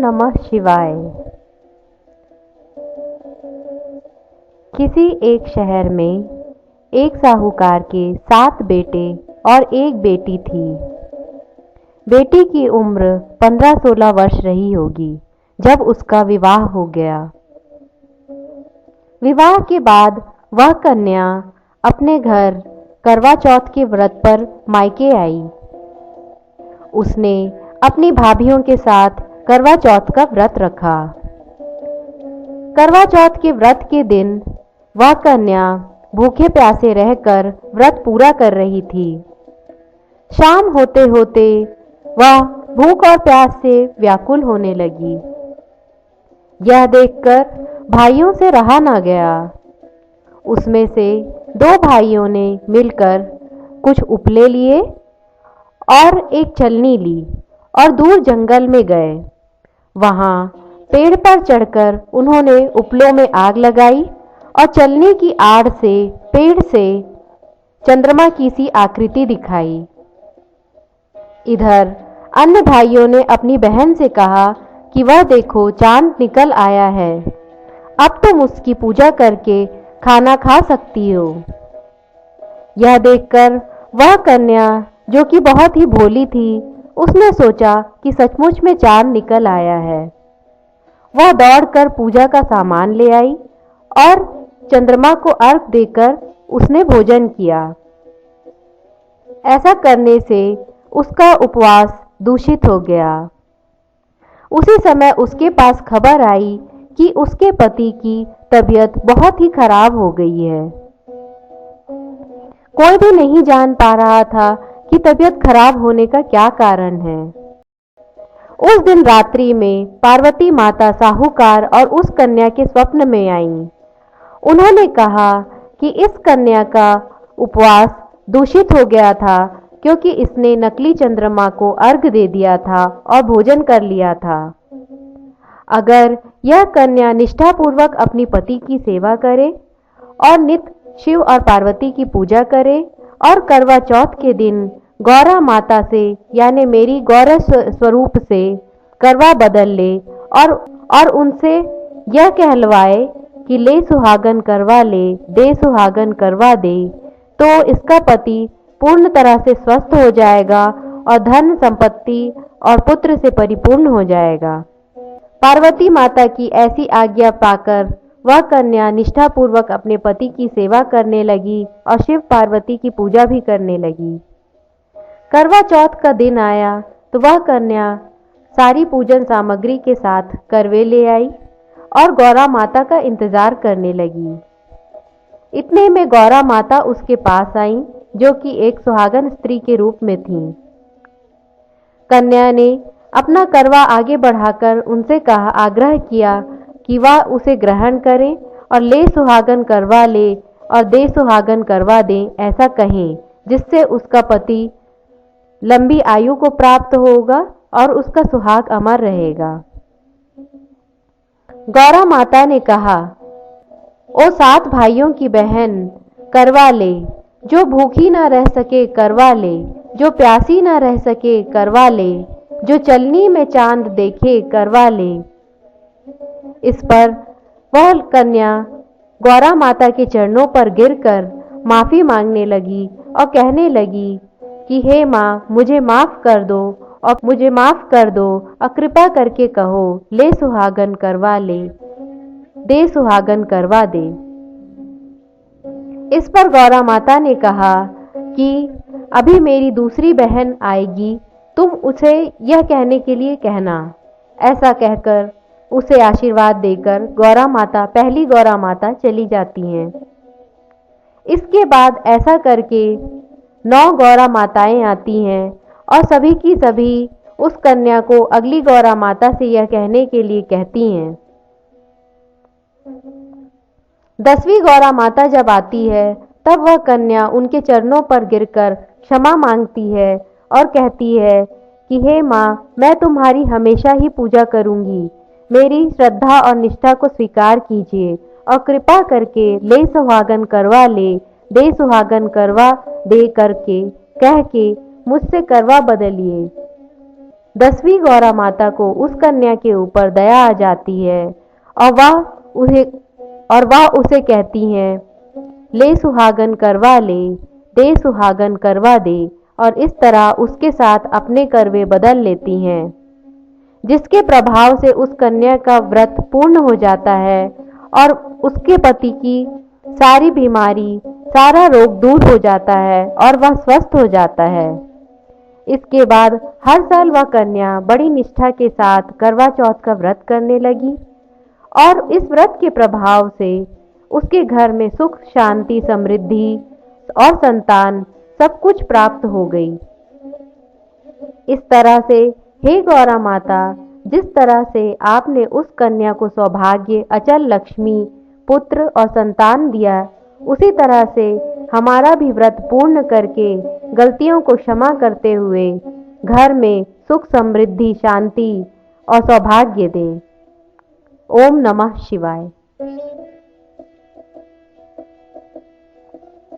नमः शिवाय। किसी एक शहर में एक साहूकार के 7 बेटे और एक बेटी थी। बेटी की उम्र 15-16 वर्ष रही होगी जब उसका विवाह हो गया। विवाह के बाद वह कन्या अपने घर करवा चौथ के व्रत पर मायके आई। उसने अपनी भाभियों के साथ करवा चौथ का व्रत रखा। करवा चौथ के व्रत के दिन वह कन्या भूखे प्यासे रहकर व्रत पूरा कर रही थी। शाम होते होते वह भूख और प्यास से व्याकुल होने लगी। यह देखकर भाइयों से रहा न गया। उसमें से 2 भाइयों ने मिलकर कुछ उपले लिए और एक छलनी ली और दूर जंगल में गए। वहां पेड़ पर चढ़कर उन्होंने उपलों में आग लगाई और चलनी की आड़ से पेड़ से चंद्रमा की सी आकृति दिखाई। इधर अन्य भाइयों ने अपनी बहन से कहा कि वह देखो चांद निकल आया है, अब तुम उसकी पूजा करके खाना खा सकती हो। यह देखकर वह कन्या जो कि बहुत ही भोली थी, उसने सोचा कि सचमुच में चांद निकल आया है। वह दौड़कर पूजा का सामान ले आई और चंद्रमा को अर्घ देकर उसने भोजन किया। ऐसा करने से उसका उपवास दूषित हो गया। उसी समय उसके पास खबर आई कि उसके पति की तबीयत बहुत ही खराब हो गई है। कोई भी नहीं जान पा रहा था कि तबीयत खराब होने का क्या कारण है। उस दिन रात्रि में पार्वती माता साहूकार और उस कन्या के स्वप्न में आईं। उन्होंने कहा कि इस कन्या का उपवास दूषित हो गया था क्योंकि इसने नकली चंद्रमा को अर्घ दे दिया था और भोजन कर लिया था। अगर यह कन्या निष्ठापूर्वक अपनी पति की सेवा करे और नित्य शिव और पार्वती की पूजा करे और करवा चौथ के दिन गौरा माता से यानी मेरी गौरा स्वरूप से करवा बदल ले और उनसे यह कहलवाए कि ले सुहागन करवा ले, दे सुहागन करवा दे, तो इसका पति पूर्ण तरह से स्वस्थ हो जाएगा और धन संपत्ति और पुत्र से परिपूर्ण हो जाएगा। पार्वती माता की ऐसी आज्ञा पाकर वह कन्या निष्ठापूर्वक अपने पति की सेवा करने लगी और शिव पार्वती की पूजा भी करने लगी। करवा चौथ का दिन आया तो वह कन्या सारी पूजन सामग्री के साथ करवे ले आई और गौरा माता का इंतजार करने लगी। इतने में गौरा माता उसके पास आई जो कि एक सुहागन स्त्री के रूप में थी। कन्या ने अपना करवा आगे बढ़ाकर उनसे कहा, आग्रह किया कि वह उसे ग्रहण करें और ले सुहागन करवा ले और दे सुहागन करवा दें, ऐसा कहें, जिससे उसका पति लंबी आयु को प्राप्त होगा और उसका सुहाग अमर रहेगा। गौरा माता ने कहा, ओ 7 भाइयों की बहन, करवा ले, जो भूखी ना रह सके करवा ले, जो प्यासी ना रह सके करवा ले, जो चलनी में चांद देखे करवा ले। इस पर वह कन्या गौरा माता के चरणों पर गिरकर माफी मांगने लगी और कहने लगी कि हे माँ, मुझे माफ कर दो और कृपा करके कहो ले सुहागन करवा ले, दे सुहागन करवा दे। इस पर गौरा माता ने कहा कि अभी मेरी दूसरी बहन आएगी, तुम उसे यह कहने के लिए कहना। ऐसा कहकर उसे आशीर्वाद देकर पहली गौरा माता चली जाती हैं। इसके बाद ऐसा करके 9 गौरा माताएं आती हैं और सभी की सभी उस कन्या को अगली गौरा माता से यह कहने के लिए कहती हैं। 10वीं गौरा माता जब आती है तब वह कन्या उनके चरणों पर गिरकर क्षमा मांगती है और कहती है कि हे माँ, मैं तुम्हारी हमेशा ही पूजा करूंगी, मेरी श्रद्धा और निष्ठा को स्वीकार कीजिए और कृपा करके ले सुहागन करवा ले, दे सुहागन करवा दे करके कह के मुझसे करवा बदलिए। 10वीं गौरा माता को उस कन्या के ऊपर दया आ जाती है और वह उसे कहती हैं, ले सुहागन करवा ले, दे सुहागन करवा दे, और इस तरह उसके साथ अपने करवे बदल लेती हैं, जिसके प्रभाव से उस कन्या का व्रत पूर्ण हो जाता है और उसके पति की सारी बीमारी, सारा रोग दूर हो जाता है और वह स्वस्थ हो जाता है। इसके बाद हर साल वह कन्या बड़ी निष्ठा के साथ करवा चौथ का व्रत करने लगी और इस व्रत के प्रभाव से उसके घर में सुख, शांति, समृद्धि और संतान सब कुछ प्राप्त हो गई। इस तरह से हे गौरा माता, जिस तरह से आपने उस कन्या को सौभाग्य, अचल लक्ष्मी, पुत्र और संतान दिया, उसी तरह से हमारा भी व्रत पूर्ण करके गलतियों को क्षमा करते हुए घर में सुख, समृद्धि, शांति और सौभाग्य दें। ओम नमः शिवाय।